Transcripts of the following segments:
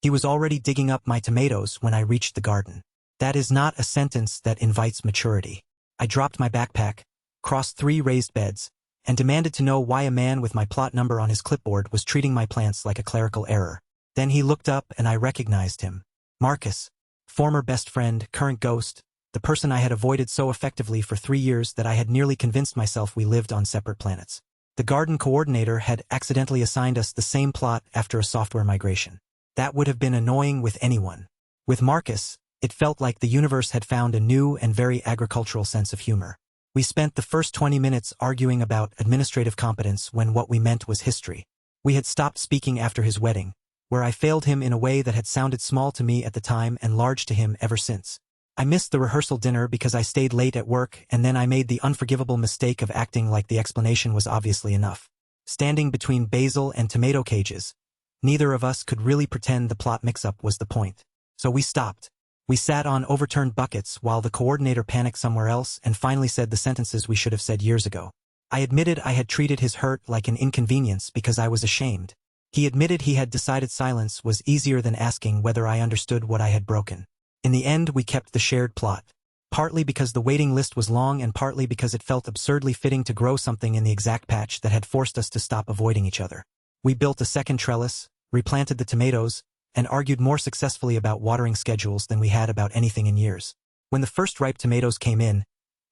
He was already digging up my tomatoes when I reached the garden. That is not a sentence that invites maturity. I dropped my backpack, crossed 3 raised beds, and demanded to know why a man with my plot number on his clipboard was treating my plants like a clerical error. Then he looked up and I recognized him. Marcus, former best friend, current ghost, the person I had avoided so effectively for 3 years that I had nearly convinced myself we lived on separate planets. The garden coordinator had accidentally assigned us the same plot after a software migration. That would have been annoying with anyone. With Marcus, it felt like the universe had found a new and very agricultural sense of humor. We spent the first 20 minutes arguing about administrative competence when what we meant was history. We had stopped speaking after his wedding, where I failed him in a way that had sounded small to me at the time and large to him ever since. I missed the rehearsal dinner because I stayed late at work, and then I made the unforgivable mistake of acting like the explanation was obviously enough. Standing between basil and tomato cages, neither of us could really pretend the plot mix-up was the point. So we stopped. We sat on overturned buckets while the coordinator panicked somewhere else and finally said the sentences we should have said years ago. I admitted I had treated his hurt like an inconvenience because I was ashamed. He admitted he had decided silence was easier than asking whether I understood what I had broken. In the end, we kept the shared plot, partly because the waiting list was long and partly because it felt absurdly fitting to grow something in the exact patch that had forced us to stop avoiding each other. We built a second trellis, replanted the tomatoes, and argued more successfully about watering schedules than we had about anything in years. When the first ripe tomatoes came in,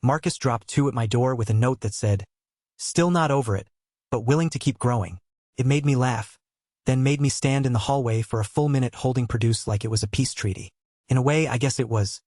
Marcus dropped 2 at my door with a note that said, "Still not over it, but willing to keep growing." It made me laugh, then made me stand in the hallway for a full minute holding produce like it was a peace treaty. In a way, I guess it was.